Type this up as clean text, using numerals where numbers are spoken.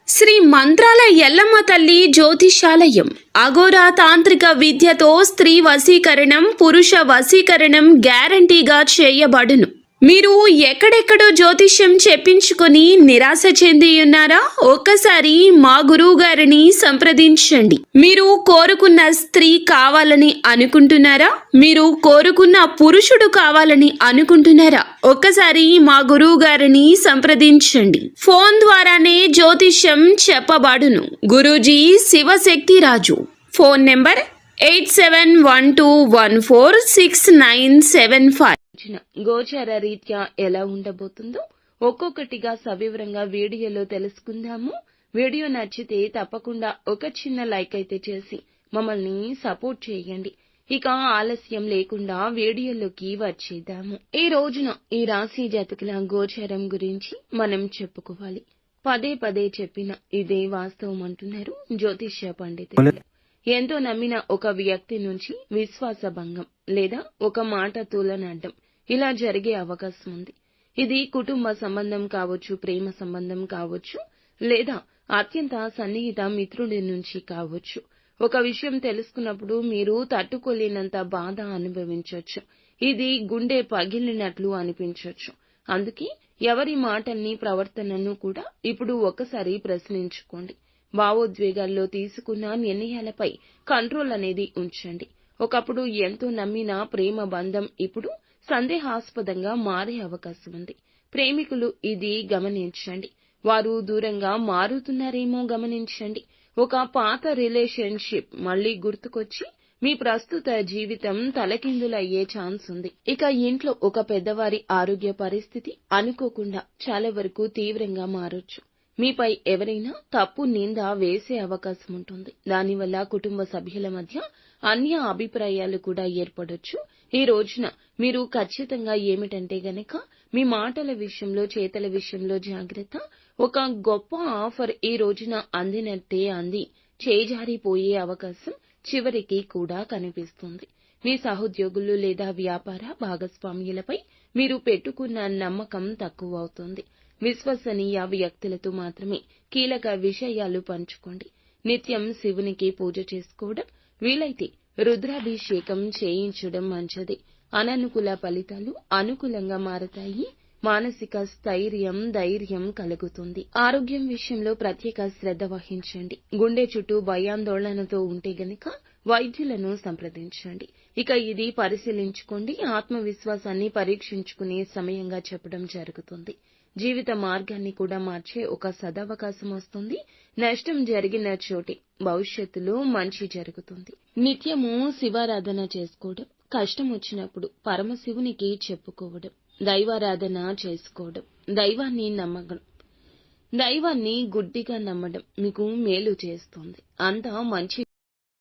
శ్రీ మంత్రాల ఎల్లమ్మ తల్లి జ్యోతిషాలయం అఘోరా తాంత్రిక విద్యతో స్త్రీ వశీకరణం పురుష వశీకరణం గ్యారంటీగా చేయబడును. మీరు ఎక్కడెక్కడో జ్యోతిష్యం చెప్పించుకొని నిరాశ చెంది ఉన్నారా? ఒక్కసారి మా గురువు గారిని సంప్రదించండి. మీరు కోరుకున్న స్త్రీ కావాలని అనుకుంటున్నారా? మీరు కోరుకున్న పురుషుడు కావాలని అనుకుంటున్నారా? ఒక్కసారి మా గురువు గారిని సంప్రదించండి. ఫోన్ ద్వారానే జ్యోతిష్యం చెప్పబడును. గురూజీ శివశక్తి రాజు. Phone number 8712146975. గోచార రీత్యా ఎలా ఉండబోతుందో ఒక్కొక్కటిగా సవివరంగా వీడియోలో తెలుసుకుందాము. వీడియో నచ్చితే తప్పకుండా ఒక చిన్న లైక్ అయితే చేసి మమ్మల్ని సపోర్ట్ చేయండి. ఇక ఆలస్యం లేకుండా వీడియోలోకి వచ్చేద్దాము. ఈ రోజున ఈ రాశి జాతకుల గోచారం గురించి మనం చెప్పుకోవాలి. పదే పదే చెప్పిన ఇదే వాస్తవం అంటున్నారు జ్యోతిష్య పండితులు. ఎంతో నమ్మిన ఒక వ్యక్తి నుంచి విశ్వాస భంగం లేదా ఒక మాట తూలనాడడం ఇలా జరిగే అవకాశం ఉంది. ఇది కుటుంబ సంబంధం కావచ్చు, ప్రేమ సంబంధం కావచ్చు, లేదా అత్యంత సన్నిహిత మిత్రుడి నుంచి కావచ్చు. ఒక విషయం తెలుసుకున్నప్పుడు మీరు తట్టుకోలేనంత బాధ అనుభవించవచ్చు. ఇది గుండె పగిలినట్లు అనిపించవచ్చు. అందుకే ఎవరి మాటల్ని ప్రవర్తనను కూడా ఇప్పుడు ఒకసారి ప్రశ్నించుకోండి. భావోద్వేగాల్లో తీసుకున్న నిర్ణయాలపై కంట్రోల్ అనేది ఉంచండి. ఒకప్పుడు ఎంతో నమ్మిన ప్రేమ బంధం ఇప్పుడు సందేహాస్పదంగా మారే అవకాశం ఉంది. ప్రేమికులు ఇది గమనించండి. వారు దూరంగా మారుతున్నారేమో గమనించండి. ఒక పాత రిలేషన్షిప్ మళ్లీ గుర్తుకొచ్చి మీ ప్రస్తుత జీవితం తలకిందులయ్యే ఛాన్స్ ఉంది. ఇక ఇంట్లో ఒక పెద్దవారి ఆరోగ్య పరిస్థితి అనుకోకుండా చాలా వరకు తీవ్రంగా మారొచ్చు. మీపై ఎవరైనా తప్పు నింద వేసే అవకాశం ఉంటుంది. దానివల్ల కుటుంబ సభ్యుల మధ్య అన్య అభిప్రాయాలు కూడా ఏర్పడొచ్చు. ఈ రోజున మీరు ఖచ్చితంగా ఏమిటంటే గనక మీ మాటల విషయంలో, చేతల విషయంలో జాగ్రత్త. ఒక గొప్ప ఆఫర్ ఈ రోజున అందినట్టే అంది చేజారిపోయే అవకాశం చివరికి కూడా కనిపిస్తుంది. మీ సహోద్యోగులు లేదా వ్యాపార భాగస్వామ్యులపై మీరు పెట్టుకున్న నమ్మకం తక్కువ అవుతుంది. విశ్వసనీయ వ్యక్తులతో మాత్రమే కీలక విషయాలు పంచుకోండి. నిత్యం శివునికి పూజ చేసుకోవడం, వీలైతే రుద్రాభిషేకం చేయించడం మంచిది. అననుకూల ఫలితాలు అనుకూలంగా మారతాయి. మానసిక స్థైర్యం, ధైర్యం కలుగుతుంది. ఆరోగ్యం విషయంలో ప్రత్యేక శ్రద్ధ వహించండి. గుండె చుట్టూ భయాందోళనతో ఉంటే గనక వైద్యులను సంప్రదించండి. ఇక ఇది పరిశీలించుకోండి. ఆత్మవిశ్వాసాన్ని పరీక్షించుకునే సమయంగా చెప్పడం జరుగుతుంది. జీవిత మార్గాన్ని కూడా మార్చే ఒక సదవకాశం వస్తుంది. నష్టం జరిగిన చోటే భవిష్యత్తులో మంచి జరుగుతుంది. నిత్యము శివారాధన చేసుకోవడం, కష్టం వచ్చినప్పుడు పరమశివునికి చెప్పుకోవడం, దైవారాధన చేసుకోవడం, దైవాన్ని గుడ్డిగా నమ్మడం మీకు మేలు చేస్తుంది. అంతా మంచి